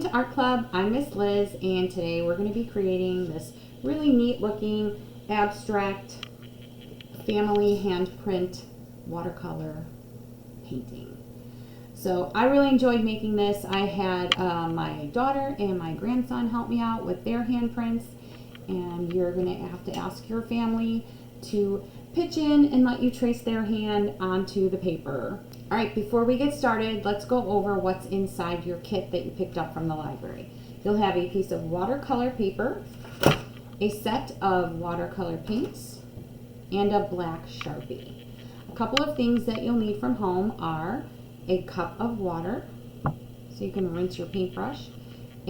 to Art Club. I'm Miss Liz, and today we're going to be creating this really neat looking abstract family handprint watercolor painting. So I really enjoyed making this. I had my daughter and my grandson help me out with their handprints, and you're going to have to ask your family to pitch in and let you trace their hand onto the paper. All right, before we get started, let's go over what's inside your kit that you picked up from the library. You'll have a piece of watercolor paper, a set of watercolor paints, and a black Sharpie. A couple of things that you'll need from home are a cup of water, so you can rinse your paintbrush,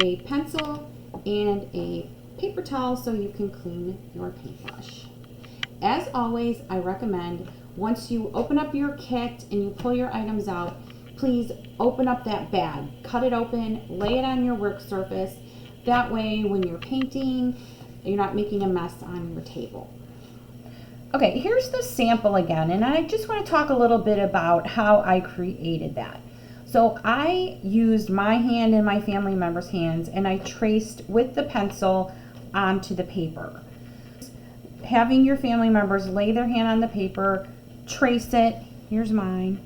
a pencil, and a paper towel so you can clean your paintbrush. As always, I recommend once you open up your kit and you pull your items out, please open up that bag, cut it open, lay it on your work surface. That way when you're painting, you're not making a mess on your table. Okay, here's the sample again, and I just want to talk a little bit about how I created that. So I used my hand and my family members' hands, and I traced with the pencil onto the paper. Having your family members lay their hand on the paper, trace it, here's mine,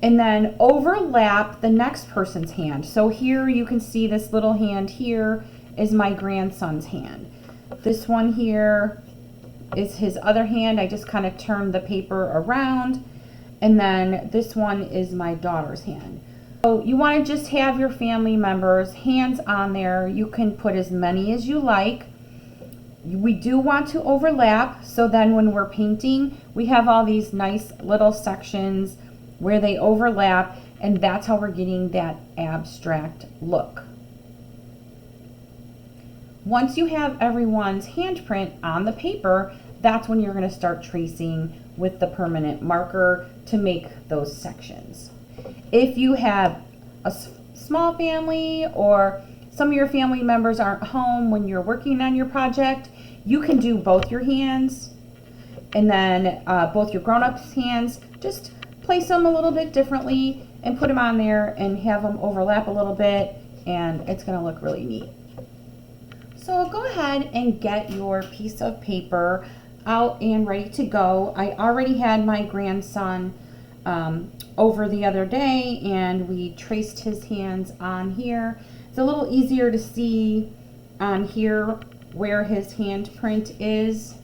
and then overlap the next person's hand. So here you can see this little hand here is my grandson's hand. This one here is his other hand. I just kind of turned the paper around, and then this one is my daughter's hand. So you want to just have your family members' hands on there. You can put as many as you like. We do want to overlap, so then when we're painting, we have all these nice little sections where they overlap, and that's how we're getting that abstract look. Once you have everyone's handprint on the paper, that's when you're going to start tracing with the permanent marker to make those sections. If you have a small family or some of your family members aren't home when you're working on your project, you can do both your hands and then both your grown-ups' hands. Just place them a little bit differently and put them on there and have them overlap a little bit, and it's going to look really neat. So go ahead and get your piece of paper out and ready to go. I already had my grandson over the other day, and we traced his hands on here. It's a little easier to see on here where his handprint is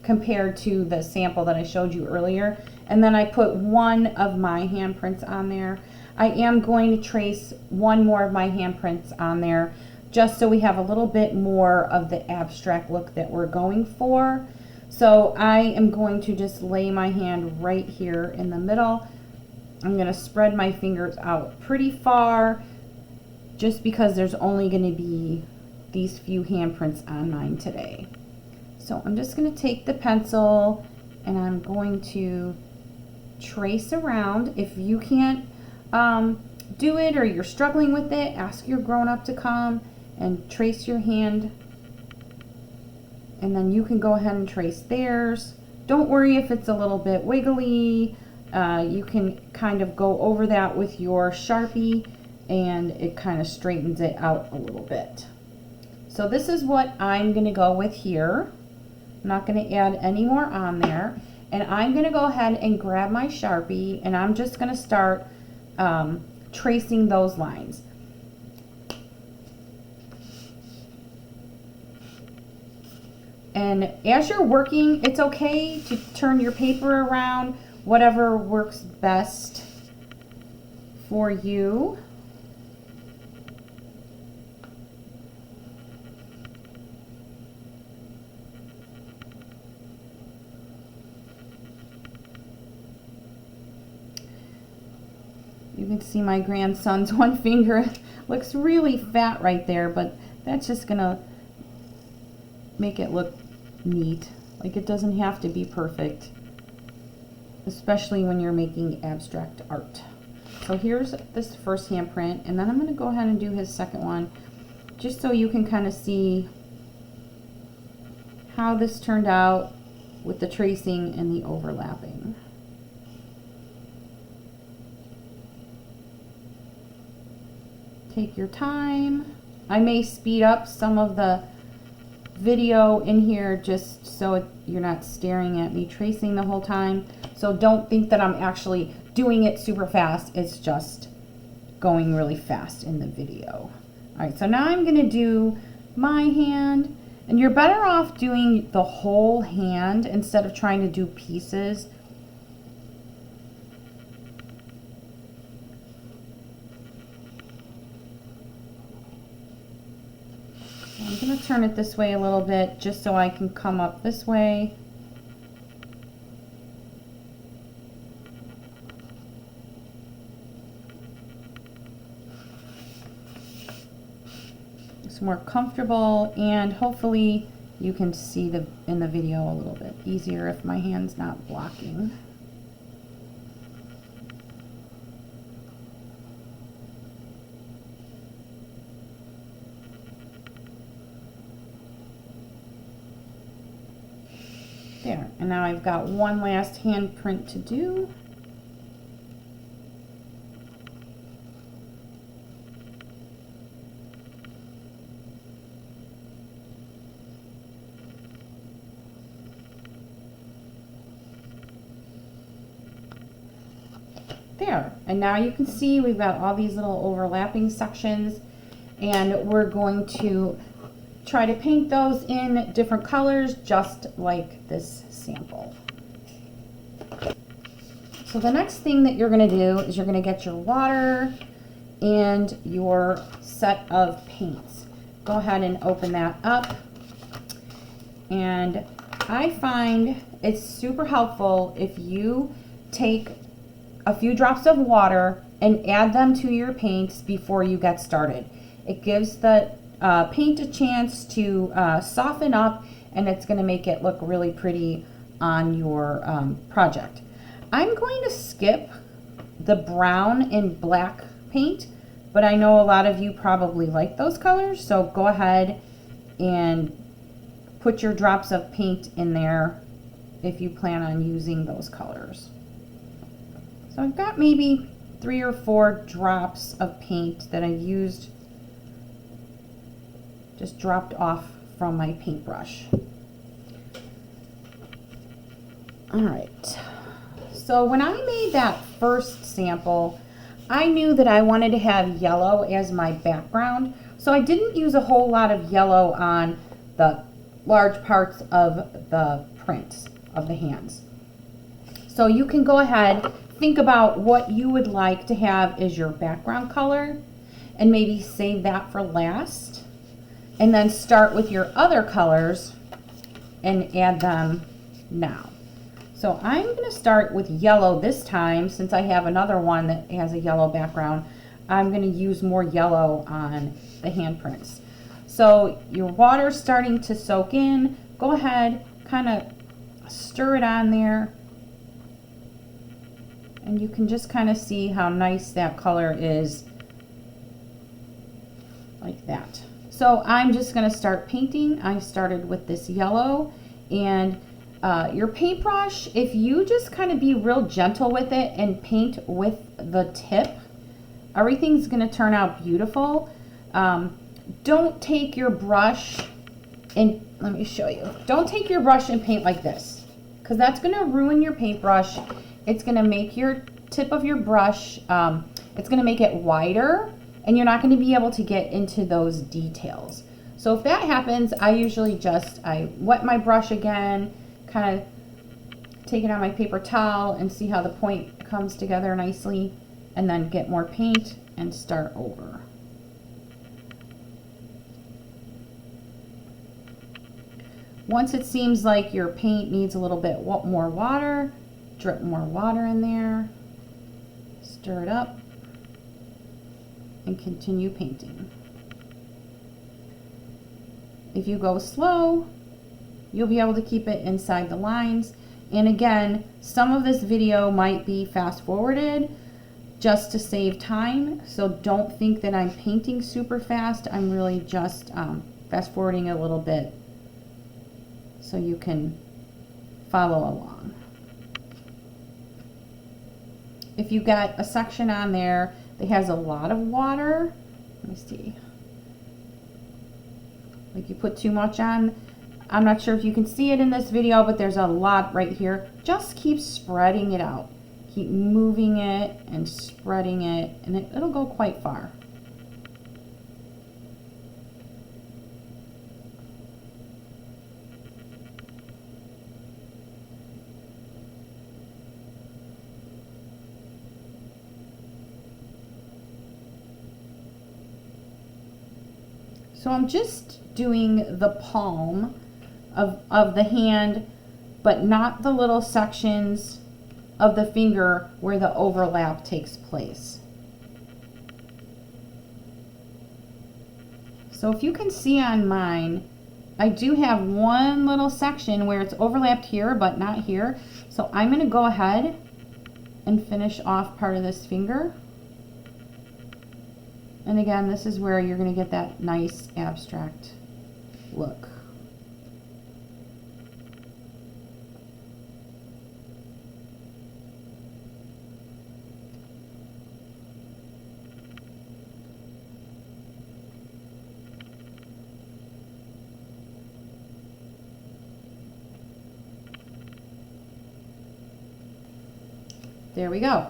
compared to the sample that I showed you earlier. And then I put one of my handprints on there. I am going to trace one more of my handprints on there just so we have a little bit more of the abstract look that we're going for. So I am going to just lay my hand right here in the middle. I'm going to spread my fingers out pretty far just because there's only going to be these few handprints on mine today. So I'm just going to take the pencil and I'm going to trace around. If you can't do it or you're struggling with it, ask your grown-up to come and trace your hand, and then you can go ahead and trace theirs. Don't worry if it's a little bit wiggly. You can kind of go over that with your Sharpie and it kind of straightens it out a little bit. So this is what I'm going to go with here. I'm not going to add any more on there, and I'm going to go ahead and grab my Sharpie, and I'm just going to start tracing those lines. And as you're working, it's okay to turn your paper around, whatever works best for you. You can see my grandson's one finger looks really fat right there, but that's just gonna make it look neat. Like, it doesn't have to be perfect, especially when you're making abstract art. So here's this first handprint, and then I'm gonna go ahead and do his second one, just so you can kind of see how this turned out with the tracing and the overlapping. Take your time. I may speed up some of the video in here just so you're not staring at me tracing the whole time. So don't think that I'm actually doing it super fast. It's just going really fast in the video. All right, so now I'm gonna do my hand, and you're better off doing the whole hand instead of trying to do pieces. I'm going to turn it this way a little bit just so I can come up this way. It's more comfortable, and hopefully you can see in the video a little bit easier if my hand's not blocking. There, and now I've got one last handprint to do. There, and now you can see we've got all these little overlapping sections, and we're going to try to paint those in different colors, just like this sample. So the next thing that you're going to do is you're going to get your water and your set of paints. Go ahead and open that up. And I find it's super helpful if you take a few drops of water and add them to your paints before you get started. It gives the paint a chance to soften up, and it's going to make it look really pretty on your project. I'm going to skip the brown and black paint, but I know a lot of you probably like those colors, so go ahead and put your drops of paint in there if you plan on using those colors. So I've got maybe 3 or 4 drops of paint that I've used, just dropped off from my paintbrush. All right, so when I made that first sample, I knew that I wanted to have yellow as my background, so I didn't use a whole lot of yellow on the large parts of the print of the hands. So you can go ahead, think about what you would like to have as your background color, and maybe save that for last, and then start with your other colors and add them now. So I'm going to start with yellow this time, since I have another one that has a yellow background. I'm going to use more yellow on the handprints. So your water's starting to soak in. Go ahead, kind of stir it on there, and you can just kind of see how nice that color is, like that. So I'm just going to start painting. I started with this yellow, and your paintbrush, if you just kind of be real gentle with it and paint with the tip, everything's going to turn out beautiful. Don't take your brush and, let me show you, don't take your brush and paint like this, because that's going to ruin your paintbrush. It's going to make your tip of your brush, it's going to make it wider, and you're not going to be able to get into those details. So if that happens, I usually I wet my brush again, kind of take it on my paper towel and see how the point comes together nicely, and then get more paint and start over. Once it seems like your paint needs a little bit more water, drip more water in there, stir it up, and continue painting. If you go slow, you'll be able to keep it inside the lines. And again, some of this video might be fast forwarded just to save time, so don't think that I'm painting super fast. I'm really just fast forwarding a little bit so you can follow along. If you got a section on there that has a lot of water, Let me see. Like you put too much on. I'm not sure if you can see it in this video, but there's a lot right here. Just keep spreading it out. Keep moving it and spreading it, and it'll go quite far. So I'm just doing the palm of the hand, but not the little sections of the finger where the overlap takes place. So if you can see on mine, I do have one little section where it's overlapped here but not here. So I'm going to go ahead and finish off part of this finger. And again, this is where you're going to get that nice abstract look. There we go.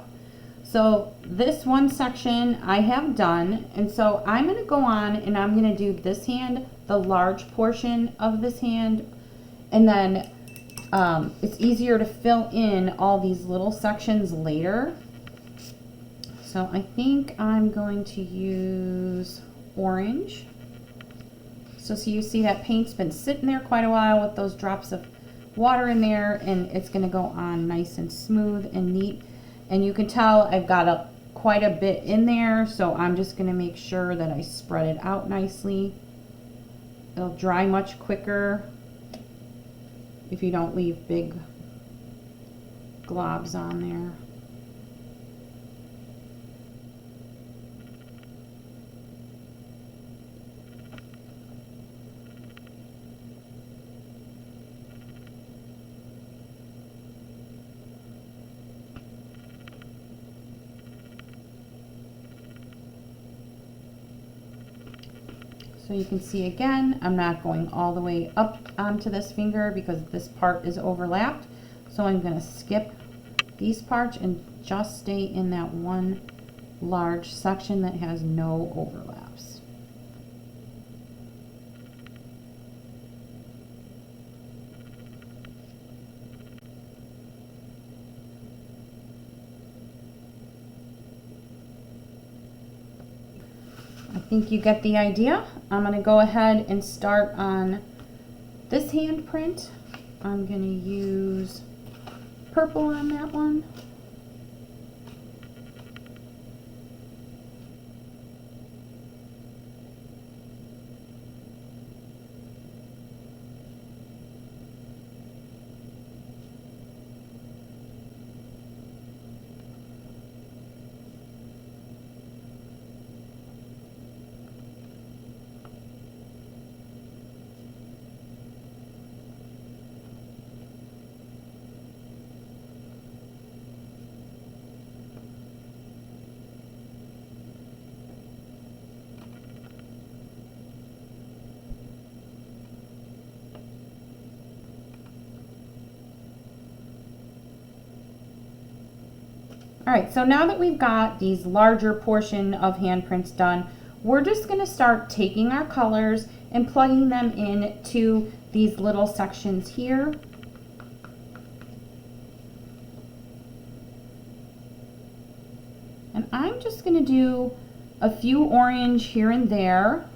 So this one section I have done, and so I'm going to go on and I'm going to do this hand, the large portion of this hand, and then it's easier to fill in all these little sections later. So I think I'm going to use orange. So you see that paint's been sitting there quite a while with those drops of water in there, and it's going to go on nice and smooth and neat. And you can tell I've got quite a bit in there, so I'm just going to make sure that I spread it out nicely. It'll dry much quicker if you don't leave big globs on there. So you can see again, I'm not going all the way up onto this finger because this part is overlapped. So I'm going to skip these parts and just stay in that one large section that has no overlaps. I think you get the idea. I'm going to go ahead and start on this handprint. I'm going to use purple on that one. All right, so now that we've got these larger portion of handprints done, we're just going to start taking our colors and plugging them in to these little sections here. And I'm just going to do a few orange here and there.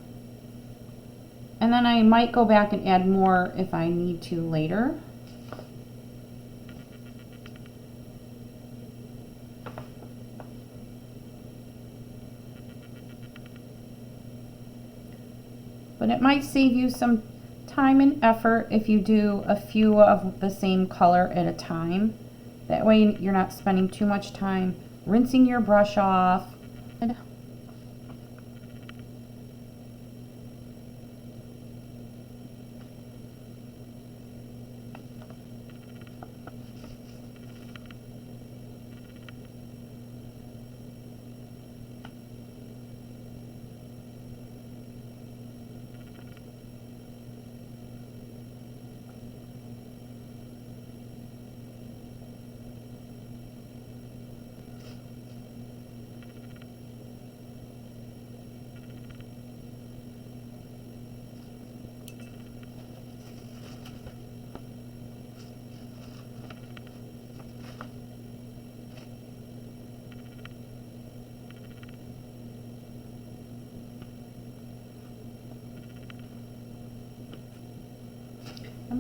And then I might go back and add more if I need to later. But it might save you some time and effort if you do a few of the same color at a time. That way you're not spending too much time rinsing your brush off.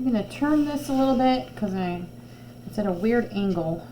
I'm going to turn this a little bit because it's at a weird angle.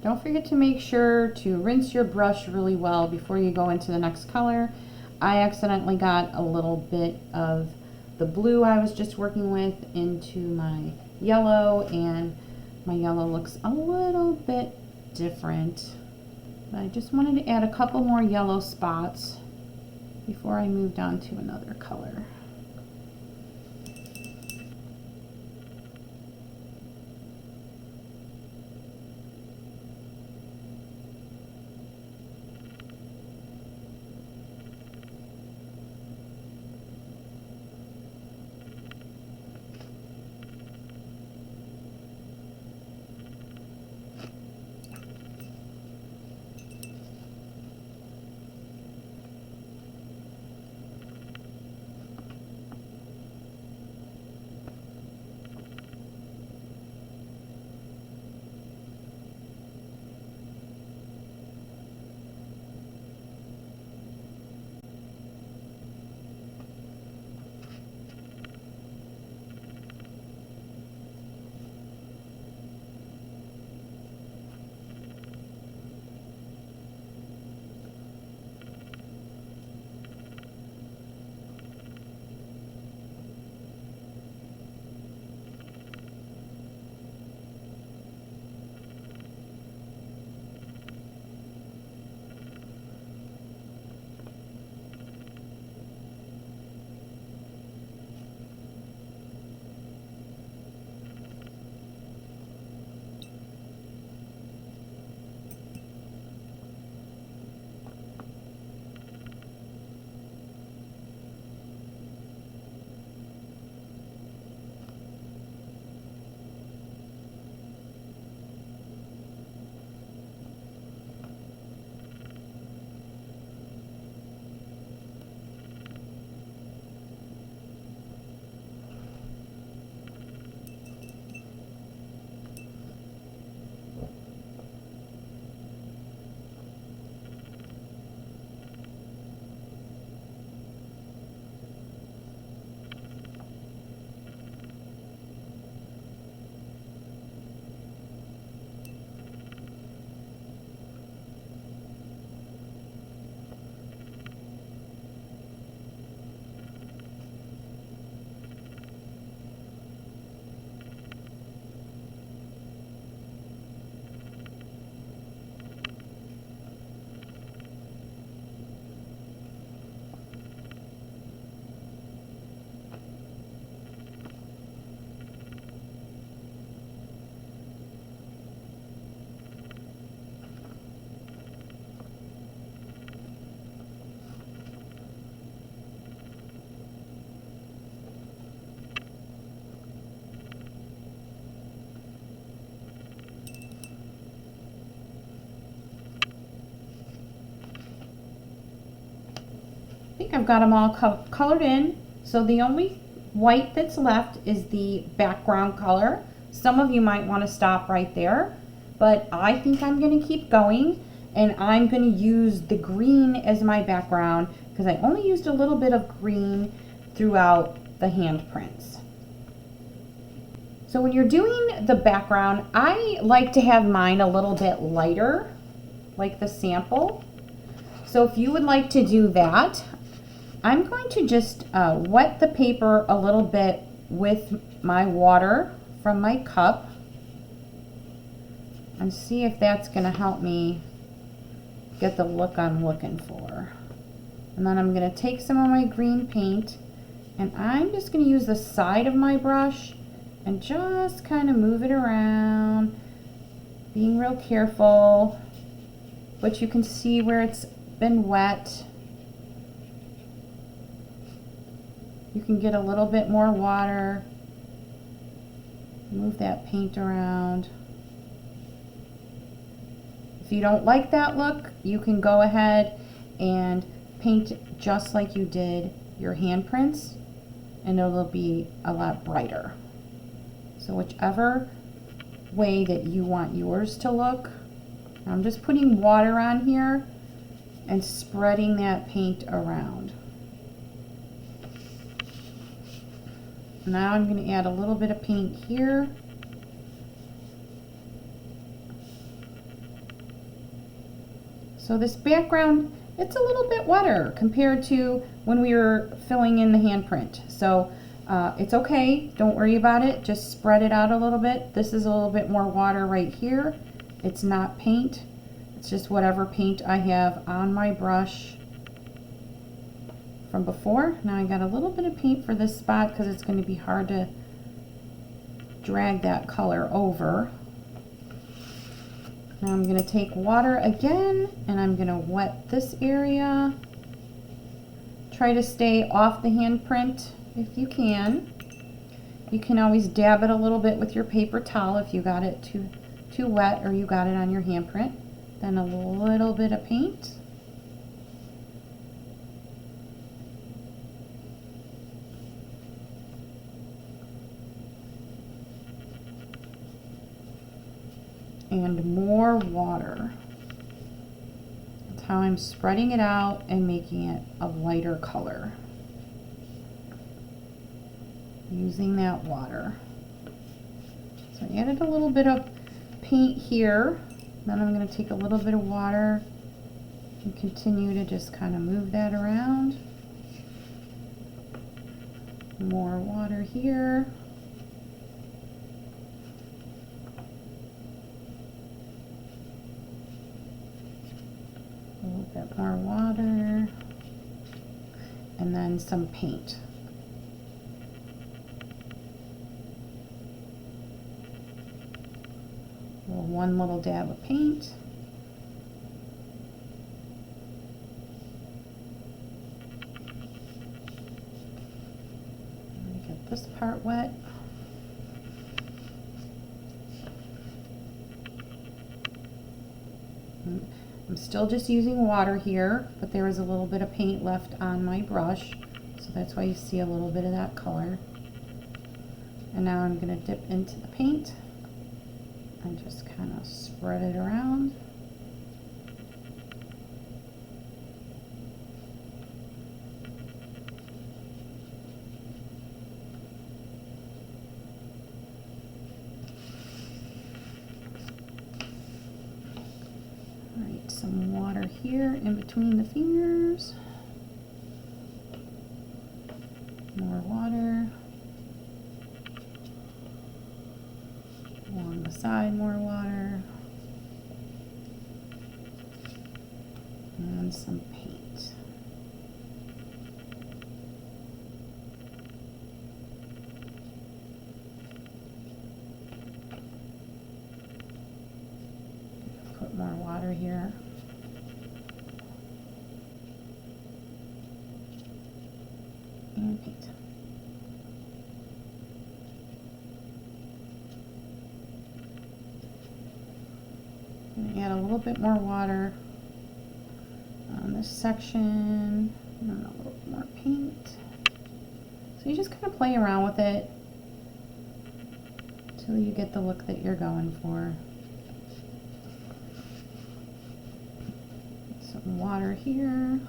Don't forget to make sure to rinse your brush really well before you go into the next color. I accidentally got a little bit of the blue I was just working with into my yellow, and my yellow looks a little bit different. But I just wanted to add a couple more yellow spots before I moved on to another color. I think I've got them all colored in, so the only white that's left is the background color. Some of you might want to stop right there, but I think I'm going to keep going, and I'm going to use the green as my background because I only used a little bit of green throughout the handprints. So when you're doing the background, I like to have mine a little bit lighter, like the sample. So if you would like to do that, I'm going to just wet the paper a little bit with my water from my cup and see if that's going to help me get the look I'm looking for. And then I'm going to take some of my green paint and I'm just going to use the side of my brush and just kind of move it around, being real careful, but you can see where it's been wet. You can get a little bit more water, move that paint around. If you don't like that look, you can go ahead and paint just like you did your handprints and it'll be a lot brighter. So whichever way that you want yours to look, I'm just putting water on here and spreading that paint around. Now I'm going to add a little bit of paint here. So this background, it's a little bit wetter compared to when we were filling in the handprint. So it's okay, don't worry about it, just spread it out a little bit. This is a little bit more water right here. It's not paint, it's just whatever paint I have on my brush from before. Now I got a little bit of paint for this spot because it's going to be hard to drag that color over. Now I'm going to take water again and I'm going to wet this area. Try to stay off the handprint if you can. You can always dab it a little bit with your paper towel if you got it too wet or you got it on your handprint. Then a little bit of paint. And more water. That's how I'm spreading it out and making it a lighter color. Using that water. So I added a little bit of paint here. Then I'm going to take a little bit of water and continue to just kind of move that around. More water here. A little bit more water, and then some paint. One little dab of paint. Get this part wet. I'm still just using water here, but there is a little bit of paint left on my brush, so that's why you see a little bit of that color. And now I'm going to dip into the paint and just kind of spread it around. Alright, some water here in between the fingers. More water. Along the side, more water. And some paint. Put more water here. And paint. I'm going to add a little bit more water on this section, and then a little bit more paint. So you just kind of play around with it until you get the look that you're going for. Some water here.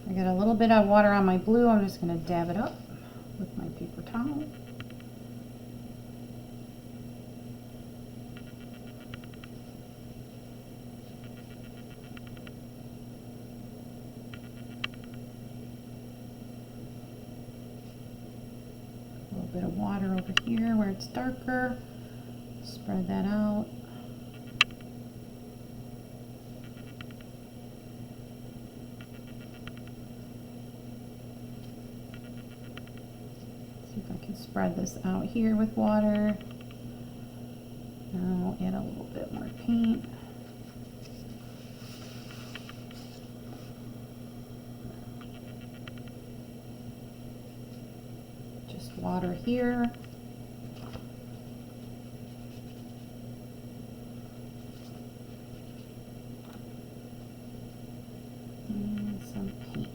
I got a little bit of water on my blue. I'm just going to dab it up with my paper towel. bit of water over here where it's darker. Spread that out. See if I can spread this out here with water. Now add a little bit more paint. Just water here. And some paint.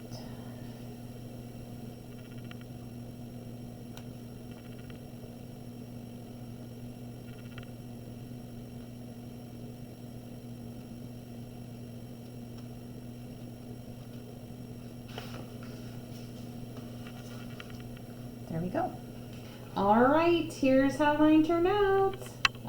There we go. All right, here's how mine turned out.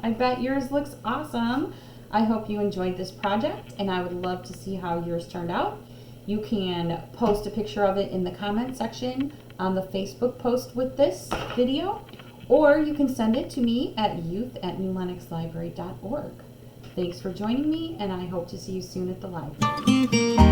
I bet yours looks awesome. I hope you enjoyed this project, and I would love to see how yours turned out. You can post a picture of it in the comment section on the Facebook post with this video, or you can send it to me at youth@newlenoxlibrary.org. Thanks for joining me, and I hope to see you soon at the library.